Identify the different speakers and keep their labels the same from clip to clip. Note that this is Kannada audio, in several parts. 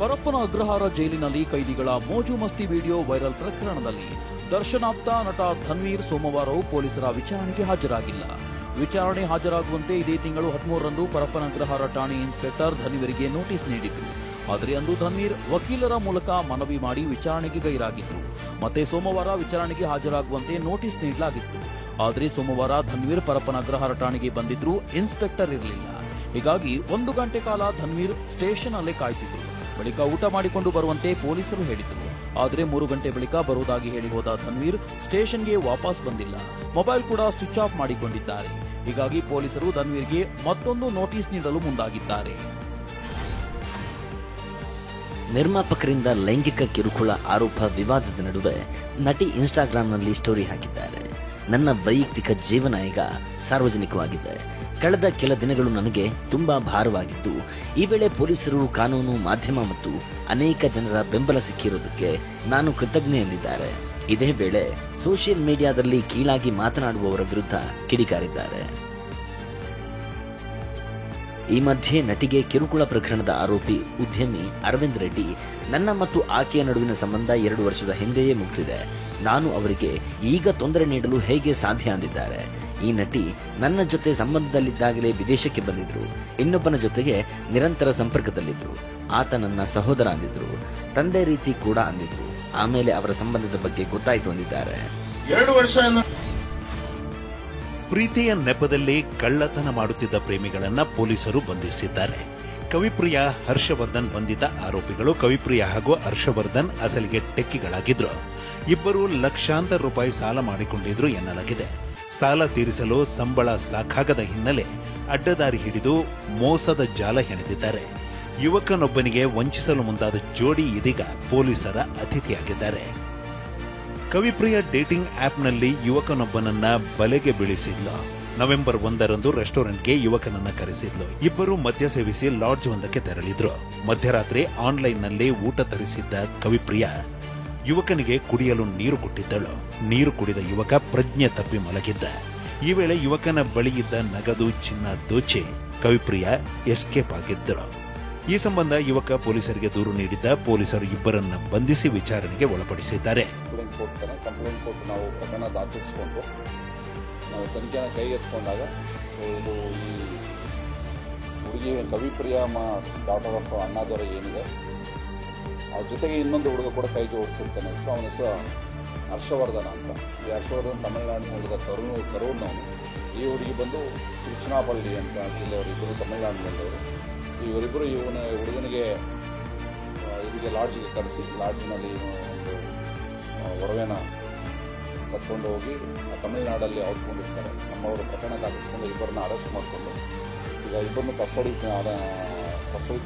Speaker 1: ಪರಪ್ಪನ ಅಗ್ರಹಾರ ಜೈಲಿನಲ್ಲಿ ಕೈದಿಗಳ ಮೋಜು ಮಸ್ತಿ ವಿಡಿಯೋ ವೈರಲ್ ಪ್ರಕರಣದಲ್ಲಿ ದರ್ಶನಾಪ್ತ ನಟ ಧನ್ವೀರ್ ಸೋಮವಾರವೂ ಪೊಲೀಸರ ವಿಚಾರಣೆಗೆ ಹಾಜರಾಗಿಲ್ಲ. ವಿಚಾರಣೆ ಹಾಜರಾಗುವಂತೆ ಇದೇ ತಿಂಗಳು 13ರಂದು ಪರಪ್ಪನ ಅಗ್ರಹಾರ ಠಾಣೆ ಇನ್ಸ್ಪೆಕ್ಟರ್ ಧನ್ವೀರ್ಗೆ ನೋಟಿಸ್ ನೀಡಿದ್ರು. ಆದರೆ ಅಂದು ಧನ್ವೀರ್ ವಕೀಲರ ಮೂಲಕ ಮನವಿ ಮಾಡಿ ವಿಚಾರಣೆಗೆ ಗೈರಾಗಿದ್ರು. ಮತ್ತೆ ಸೋಮವಾರ ವಿಚಾರಣೆಗೆ ಹಾಜರಾಗುವಂತೆ ನೋಟಿಸ್ ನೀಡಲಾಗಿತ್ತು. ಆದರೆ ಸೋಮವಾರ ಧನ್ವೀರ್ ಪರಪ್ಪನ ಅಗ್ರಹಾರ ಠಾಣೆಗೆ ಬಂದಿದ್ರು ಇನ್ಸ್ಪೆಕ್ಟರ್ ಇರಲಿಲ್ಲ. ಹೀಗಾಗಿ 1 ಗಂಟೆ ಕಾಲ ಧನ್ವೀರ್ ಸ್ಟೇಷನ್ ಅಲ್ಲೇ ಕಾಯ್ತಿದ್ರು. ಬಳಿಕ ಊಟ ಮಾಡಿಕೊಂಡು ಬರುವಂತೆ ಪೊಲೀಸರು ಹೇಳಿದ್ರು. ಆದರೆ 3 ಗಂಟೆ ಬಳಿಕ ಬರುವುದಾಗಿ ಹೇಳಿ ಹೋದ ಧನ್ವೀರ್ ಸ್ಟೇಷನ್ಗೆ ವಾಪಸ್ ಬಂದಿಲ್ಲ. ಮೊಬೈಲ್ ಕೂಡ ಸ್ವಿಚ್ ಆಫ್ ಮಾಡಿಕೊಂಡಿದ್ದಾರೆ. ಹೀಗಾಗಿ ಪೊಲೀಸರು ಧನ್ವೀರ್ಗೆ ಮತ್ತೊಂದು ನೋಟಿಸ್ ನೀಡಲು ಮುಂದಾಗಿದ್ದಾರೆ.
Speaker 2: ನಿರ್ಮಾಪಕರಿಂದ ಲೈಂಗಿಕ ಕಿರುಕುಳ ಆರೋಪ ವಿವಾದದ ನಡುವೆ ನಟಿ ಇನ್ಸ್ಟಾಗ್ರಾಂನಲ್ಲಿ ಸ್ಟೋರಿ ಹಾಕಿದ್ದಾರೆ. ನನ್ನ ವೈಯಕ್ತಿಕ ಜೀವನ ಈಗ ಸಾರ್ವಜನಿಕವಾಗಿದೆ. ಕಳೆದ ಕೆಲ ದಿನಗಳು ನನಗೆ ತುಂಬಾ ಭಾರವಾಗಿದ್ದು, ಈ ವೇಳೆ ಪೊಲೀಸರು, ಕಾನೂನು, ಮಾಧ್ಯಮ ಮತ್ತು ಅನೇಕ ಜನರ ಬೆಂಬಲ ಸಿಕ್ಕಿರುವುದಕ್ಕೆ ನಾನು ಕೃತಜ್ಞ ಎಂದಿದ್ದಾರೆ. ಇದೇ ವೇಳೆ ಸೋಷಿಯಲ್ ಮೀಡಿಯಾದಲ್ಲಿ ಕೀಳಾಗಿ ಮಾತನಾಡುವವರ ವಿರುದ್ಧ ಕಿಡಿಕಾರಿದ್ದಾರೆ. ಈ ಮಧ್ಯೆ ನಟಿಗೆ ಕಿರುಕುಳ ಪ್ರಕರಣದ ಆರೋಪಿ ಉದ್ಯಮಿ ಅರವಿಂದ್ ರೆಡ್ಡಿ, ನನ್ನ ಮತ್ತು ಆಕೆಯ ನಡುವಿನ ಸಂಬಂಧ 2 ವರ್ಷದ ಹಿಂದೆಯೇ ಮುಗಿದಿದೆ. ನಾನು ಅವರಿಗೆ ಈಗ ತೊಂದರೆ ನೀಡಲು ಹೇಗೆ ಸಾಧ್ಯ ಅಂದಿದ್ದಾರೆ. ಈ ನಟಿ ನನ್ನ ಜೊತೆ ಸಂಬಂಧದಲ್ಲಿದ್ದಾಗಲೇ ವಿದೇಶಕ್ಕೆ ಬಂದಿದ್ರು. ಇನ್ನೊಬ್ಬನ ಜೊತೆಗೆ ನಿರಂತರ ಸಂಪರ್ಕದಲ್ಲಿದ್ರು. ಆತ ನನ್ನ ಸಹೋದರ ಅಂದಿದ್ರು. ತಂದೆ ರೀತಿ ಕೂಡ ಅಂದಿದ್ರು. ಆಮೇಲೆ ಅವರ ಸಂಬಂಧದ ಬಗ್ಗೆ ಗೊತ್ತಾಯಿತು ಅಂದಿದ್ದಾರೆ.
Speaker 3: 2 ವರ್ಷ
Speaker 4: ಪ್ರೀತಿಯ ನೆಪದಲ್ಲಿ ಕಳ್ಳತನ ಮಾಡುತ್ತಿದ್ದ ಪ್ರೇಮಿಗಳನ್ನ ಪೊಲೀಸರು ಬಂಧಿಸಿದ್ದಾರೆ. ಕವಿಪ್ರಿಯ, ಹರ್ಷವರ್ಧನ್ ಬಂಧಿತ ಆರೋಪಿಗಳು. ಕವಿಪ್ರಿಯ ಹಾಗೂ ಹರ್ಷವರ್ಧನ್ ಅಸಲಿಗೆ ಟೆಕ್ಕಿಗಳಾಗಿದ್ರು. ಇಬ್ಬರು ಲಕ್ಷಾಂತರ ರೂಪಾಯಿ ಸಾಲ ಮಾಡಿಕೊಂಡಿದ್ರು ಎನ್ನಲಾಗಿದೆ. ಸಾಲ ತೀರಿಸಲು ಸಂಬಳ ಸಾಕಾಗದ ಹಿನ್ನೆಲೆ ಅಡ್ಡದಾರಿ ಹಿಡಿದು ಮೋಸದ ಜಾಲ ಹೆಣೆದಿದ್ದಾರೆ. ಯುವಕನೊಬ್ಬನಿಗೆ ವಂಚಿಸಲು ಮುಂದಾದ ಜೋಡಿ ಇದೀಗ ಪೊಲೀಸರ ಅತಿಥಿಯಾಗಿದ್ದಾರೆ. ಕವಿಪ್ರಿಯ ಡೇಟಿಂಗ್ ಆಪ್ನಲ್ಲಿ ಯುವಕನೊಬ್ಬನನ್ನ ಬಲೆಗೆ ಬೀಳಿಸಿದ್ಲು. ನವೆಂಬರ್ 1ರಂದು ರೆಸ್ಟೋರೆಂಟ್ಗೆ ಯುವಕನನ್ನ ಕರೆಸಿದ್ಲು. ಇಬ್ಬರು ಮದ್ಯ ಸೇವಿಸಿ ಲಾಡ್ಜ್ ಒಂದಕ್ಕೆ ತೆರಳಿದ್ರು. ಮಧ್ಯರಾತ್ರಿ ಆನ್ಲೈನ್ನಲ್ಲಿ ಊಟ ತರಿಸಿದ್ದ ಕವಿಪ್ರಿಯ ಯುವಕನಿಗೆ ಕುಡಿಯಲು ನೀರು ಕೊಟ್ಟಿದ್ದಳು. ನೀರು ಕುಡಿದ ಯುವಕ ಪ್ರಜ್ಞೆ ತಪ್ಪಿ ಮಲಗಿದ್ದ. ಈ ವೇಳೆ ಯುವಕನ ಬಳಿಯಿದ್ದ ನಗದು, ಚಿನ್ನ ದೋಚಿ ಕವಿಪ್ರಿಯ ಎಸ್ಕೇಪ್ ಆಗಿದ್ದಳು. ಈ ಸಂಬಂಧ ಯುವಕ ಪೊಲೀಸರಿಗೆ ದೂರು ನೀಡಿದ್ದ ಪೊಲೀಸರು ಇಬ್ಬರನ್ನ ಬಂಧಿಸಿ ವಿಚಾರಣೆಗೆ ಒಳಪಡಿಸಿದ್ದಾರೆ.
Speaker 5: ಕಂಪ್ಲೇಂಟ್ ಕೊಟ್ಟು ನಾವು ಪ್ರಕರಣ ದಾಖಲಿಸಿಕೊಂಡು ನಾವು ತನಿಖೆನ ಕೈಗೆತ್ತಿಕೊಂಡಾಗ ಇದು ಈ ಹುಡುಗಿ ಕವಿಪ್ರಿಯ ಡಾಟರ್ ಆಫ್ ಅಣ್ಣಾದವರ ಏನಿದೆ, ಅವ್ರ ಜೊತೆಗೆ ಇನ್ನೊಂದು ಹುಡುಗ ಕೂಡ ಕೈ ಜೋಡಿಸಿರ್ತಾನೆ. ಸೊ ಅವನ ಹೆಸರು ಹರ್ಷವರ್ಧನ ಅಂತ. ಈ ಹರ್ಷವರ್ಧನ್ ತಮಿಳುನಾಡಿನಲ್ಲಿದ್ದ ಕರೂರ್ನವನು. ಈ ಹುಡುಗಿ ಬಂದು ಕೃಷ್ಣಾಪಳ್ಳಿ ಅಂತ ಜಿಲ್ಲೆಯವರಿಬ್ಬರು ತಮಿಳುನಾಡಿನಲ್ಲಿವರು. ಇವರಿಬ್ಬರು ಹುಡುಗನಿಗೆ ಇದಕ್ಕೆ ಲಾಡ್ಜಿಗೆ ಕರೆಸಿ ಲಾಡ್ಜಿನಲ್ಲಿ ಒಂದು ಒಡವೆನ ಕಟ್ಕೊಂಡು ಹೋಗಿ ತಮಿಳುನಾಡಲ್ಲಿ ಔಟ್ಕೊಂಡಿರ್ತಾರೆ. ನಮ್ಮವರು ಪ್ರಕರಣ ದಾಖಲಿಸಿಕೊಂಡು ಇಬ್ಬರನ್ನ ಅರೆಸ್ಟ್ ಮಾಡಿಕೊಂಡು ಈಗ ಇಬ್ಬರನ್ನು ಕಸ್ಟಡಿ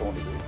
Speaker 5: ತಗೊಂಡಿದ್ವಿ.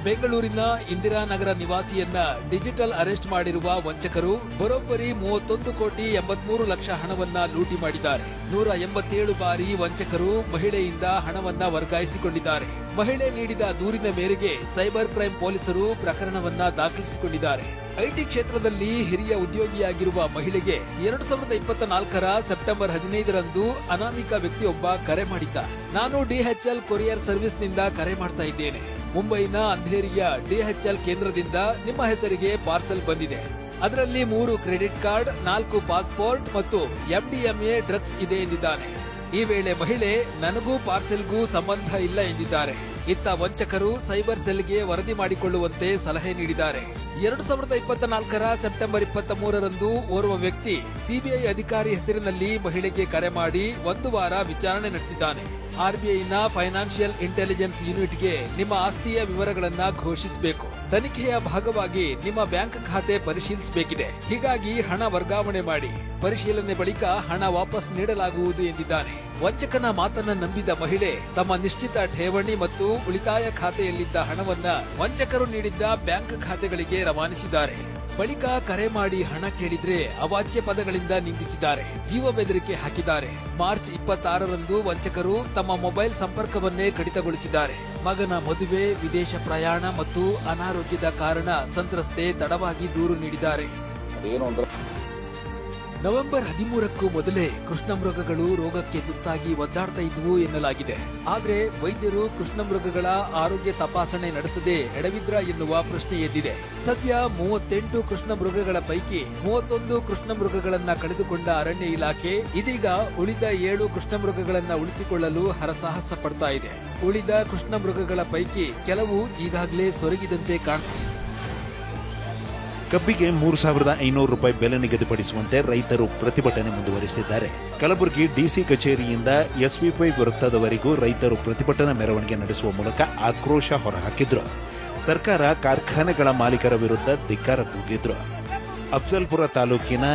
Speaker 6: ಬೆಂಗಳೂರಿನ ಇಂದಿರಾನಗರ ನಿವಾಸಿಯನ್ನ ಡಿಜಿಟಲ್ ಅರೆಸ್ಟ್ ಮಾಡಿರುವ ವಂಚಕರು ಬರೋಬ್ಬರಿ 31,83,00,000 ಹಣವನ್ನ ಲೂಟಿ ಮಾಡಿದ್ದಾರೆ. 187 ಬಾರಿ ವಂಚಕರು ಮಹಿಳೆಯಿಂದ ಹಣವನ್ನ ವರ್ಗಾಯಿಸಿಕೊಂಡಿದ್ದಾರೆ. ಮಹಿಳೆ ನೀಡಿದ ದೂರಿನ ಮೇರೆಗೆ ಸೈಬರ್ ಕ್ರೈಂ ಪೊಲೀಸರು ಪ್ರಕರಣವನ್ನ ದಾಖಲಿಸಿಕೊಂಡಿದ್ದಾರೆ. ಐಟಿ ಕ್ಷೇತ್ರದಲ್ಲಿ ಹಿರಿಯ ಉದ್ಯೋಗಿಯಾಗಿರುವ ಮಹಿಳೆಗೆ 2024ರ ಸೆಪ್ಟೆಂಬರ್ 15ರಂದು ಅನಾಮಿಕ ವ್ಯಕ್ತಿಯೊಬ್ಬ ಕರೆ ಮಾಡಿದ್ದ. ನಾನು ಡಿಎಚ್ಎಲ್ ಕೊರಿಯರ್ ಸರ್ವಿಸ್ನಿಂದ ಕರೆ ಮಾಡ್ತಾ ಇದ್ದೇನೆ. ಮುಂಬೈನ ಅಂಧೇರಿಯ ಡಿಎಚ್ಎಲ್ ಕೇಂದ್ರದಿಂದ ನಿಮ್ಮ ಹೆಸರಿಗೆ ಪಾರ್ಸೆಲ್ ಬಂದಿದೆ. ಅದರಲ್ಲಿ 3 ಕ್ರೆಡಿಟ್ ಕಾರ್ಡ್, 4 ಪಾಸ್ಪೋರ್ಟ್ ಮತ್ತು ಎಂಡಿಎಂಎ ಡ್ರಗ್ಸ್ ಇದೆ ಎಂದಿದ್ದಾನೆ. ಈ ವೇಳೆ ಮಹಿಳೆ ನನಗೂ ಪಾರ್ಸೆಲ್ಗೂ ಸಂಬಂಧ ಇಲ್ಲ ಎಂದಿದ್ದಾರೆ. ಇತ್ತ ವಂಚಕರು ಸೈಬರ್ ಸೆಲ್ಗೆ ವರದಿ ಮಾಡಿಕೊಳ್ಳುವಂತೆ ಸಲಹೆ ನೀಡಿದ್ದಾರೆ. 2024ರ ಸೆಪ್ಟೆಂಬರ್ 23ರಂದು ಓರ್ವ ವ್ಯಕ್ತಿ ಸಿಬಿಐ ಅಧಿಕಾರಿ ಹೆಸರಿನಲ್ಲಿ ಮಹಿಳೆಗೆ ಕರೆ ಮಾಡಿ 1 ವಾರ ವಿಚಾರಣೆ ನಡೆಸಿದ್ದಾನೆ. ಆರ್ಬಿಐನ ಫೈನಾನ್ಷಿಯಲ್ ಇಂಟೆಲಿಜೆನ್ಸ್ ಯೂನಿಟ್ಗೆ ನಿಮ್ಮ ಆಸ್ತಿಯ ವಿವರಗಳನ್ನ ಘೋಷಿಸಬೇಕು. ತನಿಖೆಯ ಭಾಗವಾಗಿ ನಿಮ್ಮ ಬ್ಯಾಂಕ್ ಖಾತೆ ಪರಿಶೀಲಿಸಬೇಕಿದೆ. ಹೀಗಾಗಿ ಹಣ ವರ್ಗಾವಣೆ ಮಾಡಿ. ಪರಿಶೀಲನೆ ಬಳಿಕ ಹಣ ವಾಪಸ್ ನೀಡಲಾಗುವುದು ಎಂದಿದ್ದಾನೆ. ವಂಚಕನ ಮಾತನ್ನ ನಂಬಿದ ಮಹಿಳೆ ತಮ್ಮ ನಿಶ್ಚಿತ ಠೇವಣಿ ಮತ್ತು ಉಳಿತಾಯ ಖಾತೆಯಲ್ಲಿದ್ದ ಹಣವನ್ನ ವಂಚಕರು ನೀಡಿದ್ದ ಬ್ಯಾಂಕ್ ಖಾತೆಗಳಿಗೆ ರವಾನಿಸಿದ್ದಾರೆ. ಬಳಿಕ ಕರೆ ಮಾಡಿ ಹಣ ಕೇಳಿದ್ರೆ ಅವಾಚ್ಯ ಪದಗಳಿಂದ ನಿಂದಿಸಿದ್ದಾರೆ. ಜೀವ ಬೆದರಿಕೆ ಹಾಕಿದ್ದಾರೆ. ಮಾರ್ಚ್ 26ರಂದು ವಂಚಕರು ತಮ್ಮ ಮೊಬೈಲ್ ಸಂಪರ್ಕವನ್ನೇ ಕಡಿತಗೊಳಿಸಿದ್ದಾರೆ. ಮಗನ ಮದುವೆ, ವಿದೇಶ ಪ್ರಯಾಣ ಮತ್ತು ಅನಾರೋಗ್ಯದ ಕಾರಣ ಸಂತ್ರಸ್ತೆ ತಡವಾಗಿ ದೂರು ನೀಡಿದ್ದಾರೆ. ನವೆಂಬರ್ 13ಕ್ಕೂ ಮೊದಲೇ ಕೃಷ್ಣಮೃಗಗಳು ರೋಗಕ್ಕೆ ತುತ್ತಾಗಿ ಒದ್ದಾಡ್ತಾ ಇದ್ವು ಎನ್ನಲಾಗಿದೆ. ಆದ್ರೆ ವೈದ್ಯರು ಕೃಷ್ಣಮೃಗಗಳ ಆರೋಗ್ಯ ತಪಾಸಣೆ ನಡೆಸದೆ ಎಡವಿದ್ರ ಎನ್ನುವ ಪ್ರಶ್ನೆ ಎದ್ದಿದೆ. ಸದ್ಯ 38 ಕೃಷ್ಣಮೃಗಗಳ ಪೈಕಿ 31 ಕೃಷ್ಣಮೃಗಗಳನ್ನ ಕಳೆದುಕೊಂಡ ಅರಣ್ಯ ಇಲಾಖೆ ಇದೀಗ ಉಳಿದ 7 ಕೃಷ್ಣಮೃಗಗಳನ್ನ ಉಳಿಸಿಕೊಳ್ಳಲು ಹರಸಾಹಸ ಪಡ್ತಾ ಇದೆ. ಉಳಿದ ಕೃಷ್ಣಮೃಗಗಳ ಪೈಕಿ ಕೆಲವು ಈಗಾಗಲೇ ಸೊರಗಿದಂತೆ ಕಾಣ್ತಿದೆ.
Speaker 4: ಕಬ್ಬಿಗೆ 3,500 ರೂಪಾಯಿ ಬೆಲೆ ನಿಗದಿಪಡಿಸುವಂತೆ ರೈತರು ಪ್ರತಿಭಟನೆ ಮುಂದುವರಿಸಿದ್ದಾರೆ. ಕಲಬುರಗಿ ಡಿಸಿ ಕಚೇರಿಯಿಂದ ಎಸ್ವಿಪೈ ವೃತ್ತದವರೆಗೂ ರೈತರು ಪ್ರತಿಭಟನಾ ಮೆರವಣಿಗೆ ನಡೆಸುವ ಮೂಲಕ ಆಕ್ರೋಶ ಹೊರಹಾಕಿದ್ರು. ಸರ್ಕಾರ ಕಾರ್ಖಾನೆಗಳ ಮಾಲೀಕರ ವಿರುದ್ಧ ಧಿಕ್ಕಾರ ಕೂಗಿದ್ರು. ಅಫ್ಜಲ್ಪುರ ತಾಲೂಕಿನ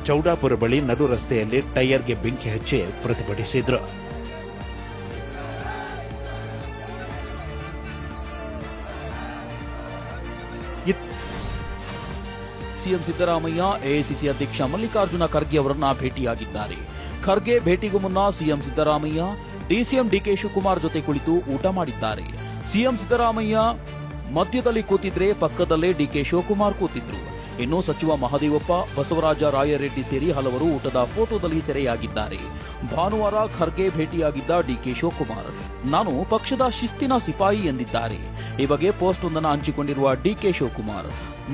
Speaker 4: ಚೌಡಾಪುರ ಬಳಿ ನಡು ರಸ್ತೆಯಲ್ಲಿ ಟೈರ್ಗೆ ಬೆಂಕಿ ಹಚ್ಚಿ ಪ್ರತಿಭಟಿಸಿದ್ರು.
Speaker 1: ಸಿಎಂ ಸಿದ್ದರಾಮಯ್ಯ ಎಐಸಿಸಿ ಅಧ್ಯಕ್ಷ ಮಲ್ಲಿಕಾರ್ಜುನ ಖರ್ಗೆ ಅವರನ್ನ ಭೇಟಿಯಾಗಿದ್ದಾರೆ. ಖರ್ಗೆ ಭೇಟಿಗೂ ಮುನ್ನ ಸಿಎಂ ಸಿದ್ದರಾಮಯ್ಯ ಡಿಸಿಎಂ ಡಿಕೆ ಶಿವಕುಮಾರ್ ಜೊತೆ ಕುಳಿತು ಊಟ ಮಾಡಿದ್ದಾರೆ. ಸಿಎಂ ಸಿದ್ದರಾಮಯ್ಯ ಮಧ್ಯದಲ್ಲಿ ಕೂತಿದ್ರೆ ಪಕ್ಕದಲ್ಲೇ ಡಿಕೆ ಶಿವಕುಮಾರ್ ಕೂತಿದ್ರು. ಇನ್ನು ಸಚಿವ ಮಹದೇವಪ್ಪ, ಬಸವರಾಜ ರಾಯರೆಡ್ಡಿ ಸೇರಿ ಹಲವರು ಊಟದ ಫೋಟೋದಲ್ಲಿ ಸೆರೆಯಾಗಿದ್ದಾರೆ. ಭಾನುವಾರ ಖರ್ಗೆ ಭೇಟಿಯಾಗಿದ್ದ ಡಿಕೆ ಶಿವಕುಮಾರ್ ನಾನು ಪಕ್ಷದ ಶಿಸ್ತಿನ ಸಿಪಾಯಿ ಎಂದಿದ್ದಾರೆ. ಈ ಬಗ್ಗೆ ಪೋಸ್ಟ್ ಒಂದನ್ನು ಹಂಚಿಕೊಂಡಿರುವ ಡಿಕೆ ಶಿವಕುಮಾರ್,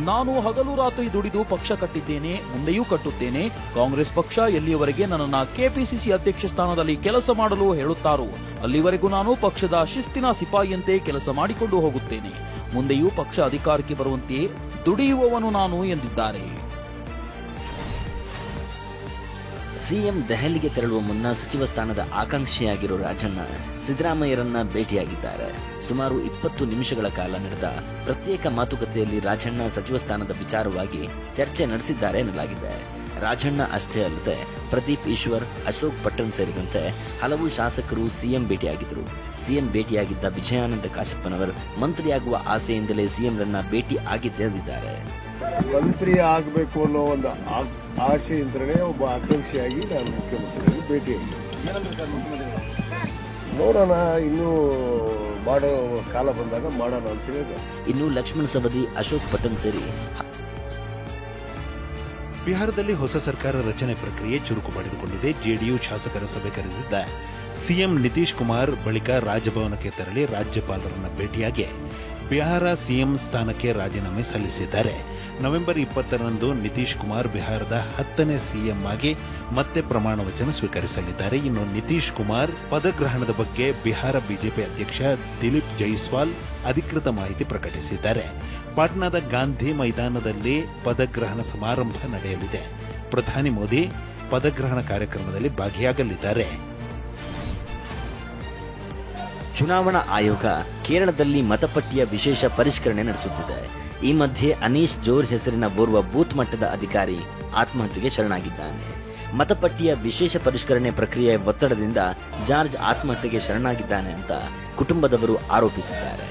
Speaker 1: ನಾನು ಹಗಲು ರಾತ್ರಿ ದುಡಿದು ಪಕ್ಷ ಕಟ್ಟಿದ್ದೇನೆ, ಮುಂದೆಯೂ ಕಟ್ಟುತ್ತೇನೆ. ಕಾಂಗ್ರೆಸ್ ಪಕ್ಷ ಎಲ್ಲಿಯವರೆಗೆ ನನ್ನನ್ನು ಕೆಪಿಸಿಸಿ ಅಧ್ಯಕ್ಷ ಸ್ಥಾನದಲ್ಲಿ ಕೆಲಸ ಮಾಡಲು ಹೇಳುತ್ತಾರೋ ಅಲ್ಲಿವರೆಗೂ ನಾನು ಪಕ್ಷದ ಶಿಸ್ತಿನ ಸಿಪಾಯಿಯಂತೆ ಕೆಲಸ ಮಾಡಿಕೊಂಡು ಹೋಗುತ್ತೇನೆ. ಮುಂದೆಯೂ ಪಕ್ಷ ಅಧಿಕಾರಕ್ಕೆ ಬರುವಂತೆ ದುಡಿಯುವವನು ನಾನು ಎಂದಿದ್ದಾರೆ.
Speaker 2: ಸಿಎಂ ದೆಹಲಿಗೆ ತೆರಳುವ ಮುನ್ನ ಸಚಿವ ಸ್ಥಾನದ ಆಕಾಂಕ್ಷಿಯಾಗಿರೋ ರಾಜಣ್ಣ ಸಿದ್ದರಾಮಯ್ಯರನ್ನ ಭೇಟಿಯಾಗಿದ್ದಾರೆ. ಸುಮಾರು 20 ನಿಮಿಷಗಳ ಕಾಲ ನಡೆದ ಪ್ರತ್ಯೇಕ ಮಾತುಕತೆಯಲ್ಲಿ ರಾಜಣ್ಣ ಸಚಿವ ಸ್ಥಾನದ ವಿಚಾರವಾಗಿ ಚರ್ಚೆ ನಡೆಸಿದ್ದಾರೆ ಎನ್ನಲಾಗಿದೆ. ರಾಜಣ್ಣ ಅಷ್ಟೇ ಅಲ್ಲದೆ ಪ್ರದೀಪ್ ಈಶ್ವರ್, ಅಶೋಕ್ ಪಟ್ಟಣ್ ಸೇರಿದಂತೆ ಹಲವು ಶಾಸಕರು ಸಿಎಂ ಭೇಟಿಯಾಗಿದ್ದರು. ಸಿಎಂ ಭೇಟಿಯಾಗಿದ್ದ ವಿಜಯಾನಂದ ಕಾಶಪ್ಪನವರ್ ಮಂತ್ರಿಯಾಗುವ ಆಸೆಯಿಂದಲೇ ಸಿಎಂರನ್ನ ಭೇಟಿ ಆಗಿದ್ದಾರೆ.
Speaker 3: ಮಂತ್ರಿ ಆಗಬೇಕು ಅನ್ನೋ ಒಂದು ಆಸೆಯಿಂದಲೇ ಒಬ್ಬ ಆಕಾಂಕ್ಷಿಯಾಗಿ ನಾನು ಮುಖ್ಯಮಂತ್ರಿಯಾಗಿ ಭೇಟಿಯಾಗಿದ್ದೆ. ನೋಡೋಣ, ಇನ್ನೂ ಮಾಡೋ ಕಾಲ ಬಂದಾಗ ಮಾಡೋಣ ಅಂತ ಹೇಳಿದೆ.
Speaker 2: ಇನ್ನು ಲಕ್ಷ್ಮಣ್ ಸವದಿ, ಅಶೋಕ್ ಪಟ್ಟಣ್ ಸೇರಿ
Speaker 4: ಬಿಹಾರದಲ್ಲಿ ಹೊಸ ಸರ್ಕಾರ ರಚನೆ ಪ್ರಕ್ರಿಯೆ ಚುರುಕು ಪಡೆದುಕೊಂಡಿದೆ. ಜೆಡಿಯು ಶಾಸಕರ ಸಭೆ ಕರೆದಿದ್ದ ಸಿಎಂ ನಿತೀಶ್ ಕುಮಾರ್ ಬಳಿಕ ರಾಜಭವನಕ್ಕೆ ತೆರಳಿ ರಾಜ್ಯಪಾಲರನ್ನ ಭೇಟಿಯಾಗಿ ಬಿಹಾರ ಸಿಎಂ ಸ್ಥಾನಕ್ಕೆ ರಾಜೀನಾಮೆ ಸಲ್ಲಿಸಿದ್ದಾರೆ. ನವೆಂಬರ್ 20ರಂದು ನಿತೀಶ್ ಕುಮಾರ್ ಬಿಹಾರದ 10ನೇ ಸಿಎಂ ಆಗಿ ಮತ್ತೆ ಪ್ರಮಾಣ ವಚನ ಸ್ವೀಕರಿಸಲಿದ್ದಾರೆ. ಇನ್ನು ನಿತೀಶ್ ಕುಮಾರ್ ಪದಗ್ರಹಣದ ಬಗ್ಗೆ ಬಿಹಾರ ಬಿಜೆಪಿ ಅಧ್ಯಕ್ಷ ದಿಲೀಪ್ ಜೈಸ್ವಾಲ್ ಅಧಿಕೃತ ಮಾಹಿತಿ ಪ್ರಕಟಿಸಿದ್ದಾರೆ. ಪಾಟ್ನಾದ ಗಾಂಧಿ ಮೈದಾನದಲ್ಲಿ ಪದಗ್ರಹಣ ಸಮಾರಂಭ ನಡೆಯಲಿದೆ. ಪ್ರಧಾನಿ ಮೋದಿ ಪದಗ್ರಹಣ ಕಾರ್ಯಕ್ರಮದಲ್ಲಿ ಭಾಗಿಯಾಗಲಿದ್ದಾರೆ.
Speaker 2: ಚುನಾವಣಾ ಆಯೋಗ ಕೇರಳದಲ್ಲಿ ಮತಪಟ್ಟಿಯ ವಿಶೇಷ ಪರಿಷ್ಕರಣೆ ನಡೆಸುತ್ತಿದೆ. ಈ ಮಧ್ಯೆ ಅನೀಶ್ ಜೋರ್ ಹೆಸರಿನ ಓರ್ವ ಬೂತ್ ಮಟ್ಟದ ಅಧಿಕಾರಿ ಆತ್ಮಹತ್ಯೆಗೆ ಶರಣಾಗಿದ್ದಾನೆ. ಮತಪಟ್ಟಿಯ ವಿಶೇಷ ಪರಿಷ್ಕರಣೆ ಪ್ರಕ್ರಿಯೆಯ ಒತ್ತಡದಿಂದ ಜಾರ್ಜ್ ಆತ್ಮಹತ್ಯೆಗೆ ಶರಣಾಗಿದ್ದಾನೆ ಅಂತ ಕುಟುಂಬದವರು ಆರೋಪಿಸಿದ್ದಾರೆ.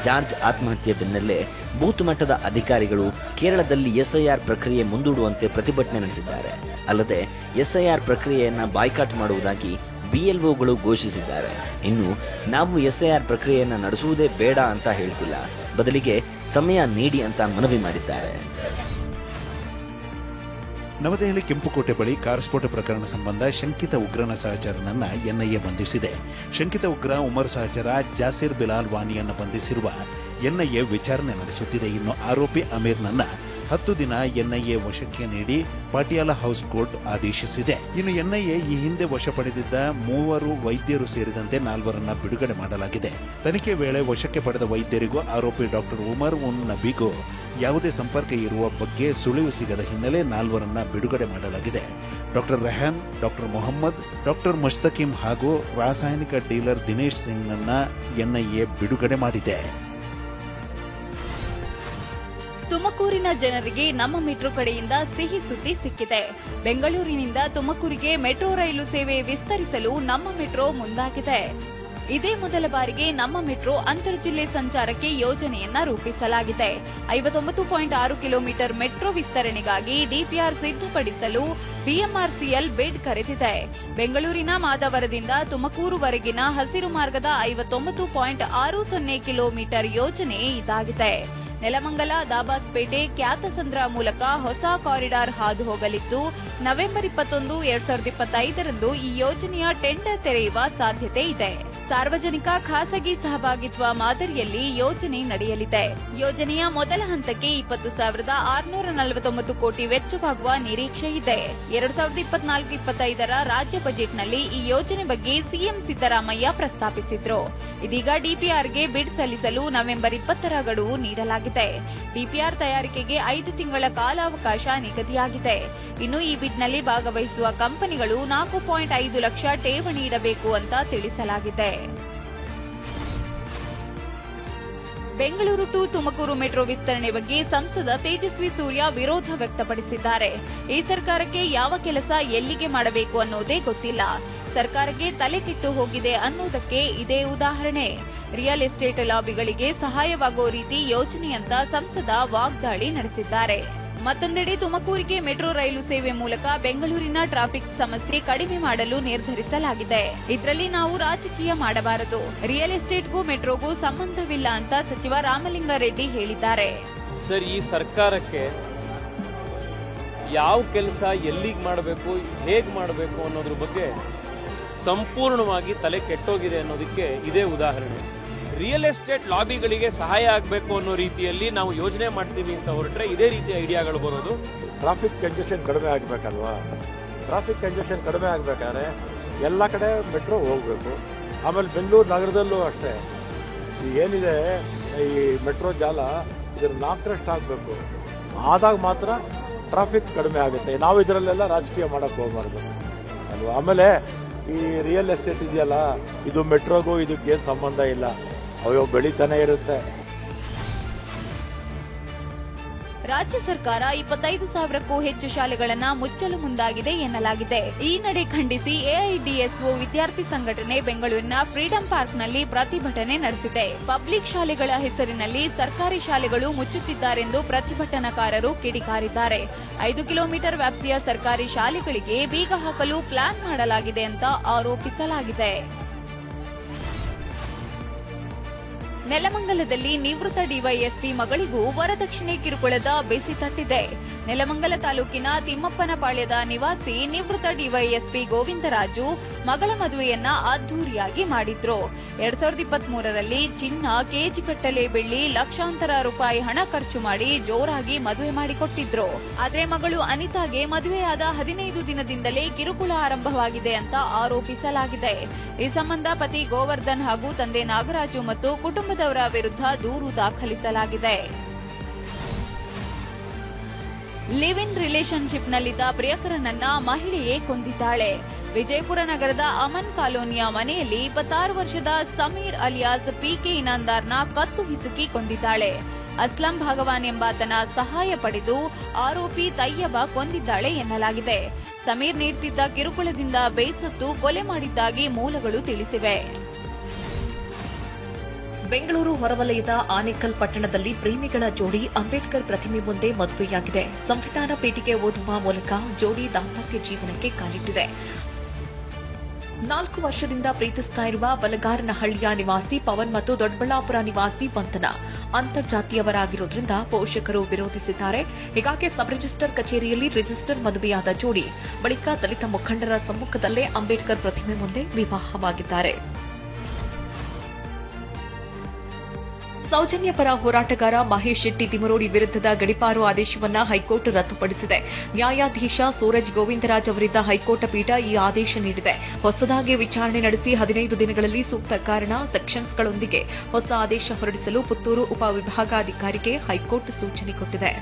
Speaker 2: ಜಾರ್ಜ್ ಆತ್ಮಹತ್ಯೆ ಬೆನ್ನಲ್ಲೇ ಬೂತ್ ಮಟ್ಟದ ಅಧಿಕಾರಿಗಳು ಕೇರಳದಲ್ಲಿ ಎಸ್ಐಆರ್ ಪ್ರಕ್ರಿಯೆ ಮುಂದೂಡುವಂತೆ ಪ್ರತಿಭಟನೆ ನಡೆಸಿದ್ದಾರೆ. ಅಲ್ಲದೆ ಎಸ್ಐಆರ್ ಪ್ರಕ್ರಿಯೆಯನ್ನ ಬಾಯ್ಕಾಟ್ ಮಾಡುವುದಾಗಿ ಬಿಎಲ್ಒಗಳು ಘೋಷಿಸಿದ್ದಾರೆ. ಇನ್ನು ನಾವು ಎಸ್ಐಆರ್ ಪ್ರಕ್ರಿಯೆಯನ್ನು ನಡೆಸುವುದೇ ಬೇಡ ಅಂತ ಹೇಳ್ತಿಲ್ಲ, ಬದಲಿಗೆ ಸಮಯ ನೀಡಿ ಅಂತ ಮನವಿ ಮಾಡಿದ್ದಾರೆ.
Speaker 4: ನವದೆಹಲಿ ಕೆಂಪುಕೋಟೆ ಬಳಿ ಕಾರ್ ಸ್ಫೋಟ ಪ್ರಕರಣ ಸಂಬಂಧ ಶಂಕಿತ ಉಗ್ರನ ಸಹಚರನನ್ನ ಎನ್ಐಎ ಬಂಧಿಸಿದೆ. ಶಂಕಿತ ಉಗ್ರ ಉಮರ್ ಸಹಚರ ಜಾಸಿರ್ ಬಿಲಾಲ್ ವಾನಿಯನ್ನ ಬಂಧಿಸಿರುವ ಎನ್ಐಎ ವಿಚಾರಣೆ ನಡೆಸುತ್ತಿದೆ. ಇನ್ನು ಆರೋಪಿ ಅಮೀರ್ನನ್ನ 10 ದಿನ ಎನ್ಐಎ ವಶಕ್ಕೆ ನೀಡಿ ಪಾಟಿಯಾಲ ಹೌಸ್ ಕೋರ್ಟ್ ಆದೇಶಿಸಿದೆ. ಇನ್ನು ಎನ್ಐಎ ಈ ಹಿಂದೆ ವಶ ಪಡೆದಿದ್ದ 3 ವೈದ್ಯರು ಸೇರಿದಂತೆ 4ರನ್ನ ಬಿಡುಗಡೆ ಮಾಡಲಾಗಿದೆ. ತನಿಖೆ ವೇಳೆ ವಶಕ್ಕೆ ಪಡೆದ ವೈದ್ಯರಿಗೂ ಆರೋಪಿ ಡಾಕ್ಟರ್ ಉಮರ್ ಉನ್ ನಬಿಗೂ ಯಾವುದೇ ಸಂಪರ್ಕ ಇರುವ ಬಗ್ಗೆ ಸುಳಿವು ಸಿಗದ ಹಿನ್ನೆಲೆ 4ರನ್ನ ಬಿಡುಗಡೆ ಮಾಡಲಾಗಿದೆ. Doctor Rehan, doctor Mohammed, doctor Mustakeem ಹಾಗೂ ರಾಸಾಯನಿಕ ಡೀಲರ್ ದಿನೇಶ್ ಸಿಂಗ್ನನ್ನ ಎನ್ಐಎ ಬಿಡುಗಡೆ ಮಾಡಿದೆ.
Speaker 7: ತುಮಕೂರಿನ ಜನರಿಗೆ ನಮ್ಮ ಮೆಟ್ರೋ ಕಡೆಯಿಂದ ಸಿಹಿ ಸುದ್ದಿ ಸಿಕ್ಕಿದೆ. ಬೆಂಗಳೂರಿನಿಂದ ತುಮಕೂರಿಗೆ ಮೆಟ್ರೋ ರೈಲು ಸೇವೆ ವಿಸ್ತರಿಸಲು ನಮ್ಮ ಮೆಟ್ರೋ ಮುಂದಾಗಿದೆ. ಇದೇ ಮೊದಲ ಬಾರಿಗೆ ನಮ್ಮ ಮೆಟ್ರೋ ಅಂತರ್ಜಿಲ್ಲೆ ಸಂಚಾರಕ್ಕೆ ಯೋಜನೆಯನ್ನ ರೂಪಿಸಲಾಗಿದೆ. 59.6 ಕಿಲೋಮೀಟರ್ ಮೆಟ್ರೋ ವಿಸ್ತರಣೆಗಾಗಿ ಡಿಪಿಆರ್ ಸಿದ್ಧಪಡಿಸಲು ಬಿಎಂಆರ್ಸಿಎಲ್ ಬಿಡ್ ಕರೆದಿದೆ. ಬೆಂಗಳೂರಿನ ಮಾದವರದಿಂದ ತುಮಕೂರುವರೆಗಿನ ಹಸಿರು ಮಾರ್ಗದ 59.60 ಕಿಲೋಮೀಟರ್ ಯೋಜನೆ ಇದಾಗಿದೆ. ನೆಲಮಂಗಲ, ದಾಬಾಸ್ಪೇಟೆ, ಕ್ಯಾತಸಂದ್ರ ಮೂಲಕ ಹೊಸ ಕಾರಿಡಾರ್ ಹಾದು ಹೋಗಲಿದ್ದು ನವೆಂಬರ್ 21, 2025ರಂದು ಈ ಯೋಜನೆಯ ಟೆಂಡರ್ ತೆರೆಯುವ ಸಾಧ್ಯತೆ ಇದೆ. ಸಾರ್ವಜನಿಕ ಖಾಸಗಿ ಸಹಭಾಗಿತ್ವ ಮಾದರಿಯಲ್ಲಿ ಯೋಜನೆ ನಡೆಯಲಿದೆ. ಯೋಜನೆಯ ಮೊದಲ ಹಂತಕ್ಕೆ 20,649 ಕೋಟಿ ವೆಚ್ಚವಾಗುವ ನಿರೀಕ್ಷೆ ಇದೆ. 2024-25ರ ರಾಜ್ಯ ಬಜೆಟ್ನಲ್ಲಿ ಈ ಯೋಜನೆ ಬಗ್ಗೆ ಸಿಎಂ ಸಿದ್ದರಾಮಯ್ಯ ಪ್ರಸ್ತಾಪಿಸಿದ್ರು. ಇದೀಗ ಡಿಪಿಆರ್ಗೆ ಬಿಡ್ ಸಲ್ಲಿಸಲು ನವೆಂಬರ್ 20ರ ಗಡುವು ನೀಡಲಾಗಿದೆ. ಡಿಪಿಆರ್ ತಯಾರಿಕೆಗೆ 5 ತಿಂಗಳ ಕಾಲಾವಕಾಶ ನಿಗದಿಯಾಗಿದೆ. ಇನ್ನು ಈ ಬಿಡ್ನಲ್ಲಿ ಭಾಗವಹಿಸುವ ಕಂಪನಿಗಳು 4.5 ಲಕ್ಷ ಠೇವಣಿ ಇಡಬೇಕು ಅಂತ ತಿಳಿಸಲಾಗಿದೆ. ಬೆಂಗಳೂರು ಟು ತುಮಕೂರು ಮೆಟ್ರೋ ವಿಸ್ತರಣೆ ಬಗ್ಗೆ ಸಂಸದ ತೇಜಸ್ವಿ ಸೂರ್ಯ ವಿರೋಧ ವ್ಯಕ್ತಪಡಿಸಿದ್ದಾರೆ. ಈ ಸರ್ಕಾರಕ್ಕೆ ಯಾವ ಕೆಲಸ ಎಲ್ಲಿಗೆ ಮಾಡಬೇಕು ಅನ್ನೋದೇ ಗೊತ್ತಿಲ್ಲ. ಸರ್ಕಾರಕ್ಕೆ ತಲೆ ಕಿತ್ತು ಹೋಗಿದೆ ಅನ್ನೋದಕ್ಕೆ ಇದೇ ಉದಾಹರಣೆ. ರಿಯಲ್ ಎಸ್ಟೇಟ್ ಲಾಬಿಗಳಿಗೆ ಸಹಾಯವಾಗುವ ರೀತಿ ಯೋಜನೆಯಂತ ಸಂಸದ ವಾಗ್ದಾಳಿ ನಡೆಸಿದ್ದಾರೆ. ಮತ್ತೊಂದೆಡೆ ತುಮಕೂರಿಗೆ ಮೆಟ್ರೋ ರೈಲು ಸೇವೆ ಮೂಲಕ ಬೆಂಗಳೂರಿನ ಟ್ರಾಫಿಕ್ ಸಮಸ್ಯೆ ಕಡಿಮೆ ಮಾಡಲು ನಿರ್ಧರಿಸಲಾಗಿದೆ. ಇದರಲ್ಲಿ ನಾವು ರಾಜಕೀಯ ಮಾಡಬಾರದು. ರಿಯಲ್ ಎಸ್ಟೇಟ್ಗೂ ಮೆಟ್ರೋಗೂ ಸಂಬಂಧವಿಲ್ಲ ಅಂತ ಸಚಿವ ರಾಮಲಿಂಗಾರೆಡ್ಡಿ ಹೇಳಿದ್ದಾರೆ.
Speaker 8: ಸರ್, ಈ ಸರ್ಕಾರಕ್ಕೆ ಯಾವ ಕೆಲಸ ಎಲ್ಲಿಗೆ ಮಾಡಬೇಕು, ಹೇಗೆ ಮಾಡಬೇಕು ಅನ್ನೋದ್ರ ಬಗ್ಗೆ ಸಂಪೂರ್ಣವಾಗಿ ತಲೆ ಕೆಟ್ಟೋಗಿದೆ ಅನ್ನೋದಕ್ಕೆ ಇದೇ ಉದಾಹರಣೆ. ರಿಯಲ್ ಎಸ್ಟೇಟ್ ಲಾಬಿಗಳಿಗೆ ಸಹಾಯ ಆಗಬೇಕು ಅನ್ನೋ ರೀತಿಯಲ್ಲಿ ನಾವು ಯೋಜನೆ ಮಾಡ್ತೀವಿ ಅಂತ ಹೊರಟ್ರೆ ಇದೇ ರೀತಿಯ ಐಡಿಯಾಗಳು ಬರೋದು.
Speaker 9: ಟ್ರಾಫಿಕ್ ಕಂಜೆಷನ್ ಕಡಿಮೆ ಆಗಬೇಕಲ್ವಾ? ಟ್ರಾಫಿಕ್ ಕಂಜೆಷನ್ ಕಡಿಮೆ ಆಗಬೇಕಾದ್ರೆ ಎಲ್ಲ ಕಡೆ ಮೆಟ್ರೋ ಹೋಗಬೇಕು. ಆಮೇಲೆ ಬೆಂಗಳೂರು ನಗರದಲ್ಲೂ ಅಷ್ಟೇ ಏನಿದೆ ಈ ಮೆಟ್ರೋ ಜಾಲ ಇದರ 4ರಷ್ಟು ಆಗಬೇಕು. ಆದಾಗ ಮಾತ್ರ ಟ್ರಾಫಿಕ್ ಕಡಿಮೆ ಆಗುತ್ತೆ. ನಾವು ಇದರಲ್ಲೆಲ್ಲ ರಾಜಕೀಯ ಮಾಡೋಕ್ಕೆ ಹೋಗಬಾರ್ದು ಅಲ್ವಾ? ಆಮೇಲೆ ಈ ರಿಯಲ್ ಎಸ್ಟೇಟ್ ಇದೆಯಲ್ಲ, ಇದು ಮೆಟ್ರೋಗೂ ಇದಕ್ಕೇನು ಸಂಬಂಧ ಇಲ್ಲ. ಅಯ್ಯೋ, ಬೆಳೀತಾನೆ ಇರುತ್ತೆ.
Speaker 7: ರಾಜ್ಯ ಸರ್ಕಾರ 25,000ಕ್ಕೂ ಹೆಚ್ಚು ಶಾಲೆಗಳನ್ನ ಮುಚ್ಚಲು ಮುಂದಾಗಿದೆ ಎನ್ನಲಾಗಿದೆ. ಈ ನಡೆ ಖಂಡಿಸಿ ಎಐಡಿಎಸ್ಒ ವಿದ್ಯಾರ್ಥಿ ಸಂಘಟನೆ ಬೆಂಗಳೂರಿನ ಫ್ರೀಡಂ ಪಾರ್ಕ್ನಲ್ಲಿ ಪ್ರತಿಭಟನೆ ನಡೆಸಿದೆ. ಪಬ್ಲಿಕ್ ಶಾಲೆಗಳ ಹೆಸರಿನಲ್ಲಿ ಸರ್ಕಾರಿ ಶಾಲೆಗಳು ಮುಚ್ಚುತ್ತಿದ್ದಾರೆಂದು ಪ್ರತಿಭಟನಾಕಾರರು ಕಿಡಿಕಾರಿದ್ದಾರೆ. 5 ಕಿಲೋಮೀಟರ್ ವ್ಯಾಪ್ತಿಯ ಸರ್ಕಾರಿ ಶಾಲೆಗಳಿಗೆ ಬೀಗ ಹಾಕಲು ಪ್ಲಾನ್ ಮಾಡಲಾಗಿದೆ ಅಂತ ಆರೋಪಿಸಲಾಗಿದೆ. ನೆಲಮಂಗಲದಲ್ಲಿ ನಿವೃತ್ತ ಡಿವೈಎಸ್ಪಿ ಮಗಳಿಗೂ ವರದಕ್ಷಿಣೆ ಕಿರುಕುಳದ ಬೆಸಿ ತಟ್ಟಿದೆ. ನೆಲಮಂಗಲ ತಾಲೂಕಿನ ತಿಮ್ಮಪ್ಪನಪಾಳ್ಯದ ನಿವಾಸಿ ನಿವೃತ್ತ ಡಿವೈಎಸ್ಪಿ ಗೋವಿಂದರಾಜು ಮಗಳ ಮದುವೆಯನ್ನ ಅದ್ದೂರಿಯಾಗಿ ಮಾಡಿದ್ರು. 2023ರಲ್ಲಿ ಚಿನ್ನ, ಕೆಜಿಗಟ್ಟಲೆ ಬೆಳ್ಳಿ, ಲಕ್ಷಾಂತರ ರೂಪಾಯಿ ಹಣ ಖರ್ಚು ಮಾಡಿ ಜೋರಾಗಿ ಮದುವೆ ಮಾಡಿಕೊಟ್ಟಿದ್ರು. ಆದ್ರೆ ಮಗಳು ಅನಿತಾಗೆ ಮದುವೆಯಾದ 15 ದಿನದಿಂದಲೇ ಕಿರುಕುಳ ಆರಂಭವಾಗಿದೆ ಅಂತ ಆರೋಪಿಸಲಾಗಿದೆ. ಈ ಸಂಬಂಧ ಪತಿ ಗೋವರ್ಧನ್ ಹಾಗೂ ತಂದೆ ನಾಗರಾಜು ಮತ್ತು ಕುಟುಂಬದವರ ವಿರುದ್ಧ ದೂರು ದಾಖಲಿಸಲಾಗಿದೆ. Live in ರಿಲೇಶನ್ಶಿಪ್ನಲ್ಲಿದ್ದ ಪ್ರಿಯಕರನನ್ನ ಮಹಿಳೆಯೇ ಕೊಂದಿದ್ದಾಳೆ. ವಿಜಯಪುರ ನಗರದ ಅಮನ್ ಕಾಲೋನಿಯ ಮನೆಯಲ್ಲಿ 26 ವರ್ಷದ ಸಮೀರ್ ಅಲಿಯಾಸ್ ಪಿಕೆ ಇನಾಂದಾರ್ನ ಕತ್ತು ಹಿಸುಕಿ ಕೊಂದಿದ್ದಾಳೆ. ಅಸ್ಲಂ ಭಗವಾನ್ ಎಂಬಾತನ ಸಹಾಯ ಪಡೆದು ಆರೋಪಿ ತಯ್ಯಬ ಕೊಂದಿದ್ದಾಳೆ ಎನ್ನಲಾಗಿದೆ. ಸಮೀರ್ ನೀಡುತ್ತಿದ್ದ ಕಿರುಕುಳದಿಂದ ಬೇಸತ್ತು ಕೊಲೆ ಮಾಡಿದ್ದಾಗಿ ಮೂಲಗಳು ತಿಳಿಸಿವೆ.
Speaker 10: ಬೆಂಗಳೂರು ಹೊರವಲಯದ ಆನೇಕಲ್ ಪಟ್ಟಣದಲ್ಲಿ ಪ್ರೇಮಿಗಳ ಜೋಡಿ ಅಂಬೇಡ್ಕರ್ ಪ್ರತಿಮೆ ಮುಂದೆ ಮದುವೆಯಾಗಿದೆ. ಸಂವಿಧಾನ ಪೀಠಿಕೆ ಓದುವ ಮೂಲಕ ಜೋಡಿ ದಾಂಪತ್ಯ ಜೀವನಕ್ಕೆ ಕಾಲಿಟ್ಟಿದೆ. 4 ವರ್ಷದಿಂದ ಪ್ರೀತಿಸ್ತಾ ಇರುವ ಬಲಗಾರನಹಳ್ಳಿಯ ನಿವಾಸಿ ಪವನ್ ಮತ್ತು ದೊಡ್ಡಬಳ್ಳಾಪುರ ನಿವಾಸಿ ವಂದನಾ ಅಂತರ್ಜಾತಿಯವರಾಗಿರುವುದರಿಂದ ಪೋಷಕರು ವಿರೋಧಿಸಿದ್ದಾರೆ. ಹೀಗಾಗಿ ಸಬ್ ರಿಜಿಸ್ಟರ್ ಕಚೇರಿಯಲ್ಲಿ ರಿಜಿಸ್ಟರ್ ಮದುವೆಯಾದ ಜೋಡಿ ಬಳಿಕ ದಲಿತ ಮುಖಂಡರ ಸಮ್ಮುಖದಲ್ಲೇ ಅಂಬೇಡ್ಕರ್ ಪ್ರತಿಮೆ ಮುಂದೆ ವಿವಾಹವಾಗಿದ್ದಾರೆ. ಸೌಜನ್ಯ ಪರ ಹೋರಾಟಗಾರ ಮಹೇಶ್ ಶೆಟ್ಟಿ ತಿಮರೋಡಿ ವಿರುದ್ಧದ ಗಡಿಪಾರು ಆದೇಶವನ್ನು ಹೈಕೋರ್ಟ್ ರದ್ದುಪಡಿಸಿದೆ. ನ್ಯಾಯಾಧೀಶ ಸೂರಜ್ ಗೋವಿಂದರಾಜ್ ಅವರಿದ್ದ ಹೈಕೋರ್ಟ್ ಪೀಠ ಈ ಆದೇಶ ನೀಡಿದೆ. ಹೊಸದಾಗಿ ವಿಚಾರಣೆ ನಡೆಸಿ 15 ದಿನಗಳಲ್ಲಿ ಸೂಕ್ತ ಕಾರಣ, ಸೆಕ್ಷನ್ಸ್ಗಳೊಂದಿಗೆ ಹೊಸ ಆದೇಶ ಹೊರಡಿಸಲು ಪುತ್ತೂರು ಉಪವಿಭಾಗಾಧಿಕಾರಿಗೆ ಹೈಕೋರ್ಟ್ ಸೂಚನೆ ಕೊಟ್ಟಿದೆ.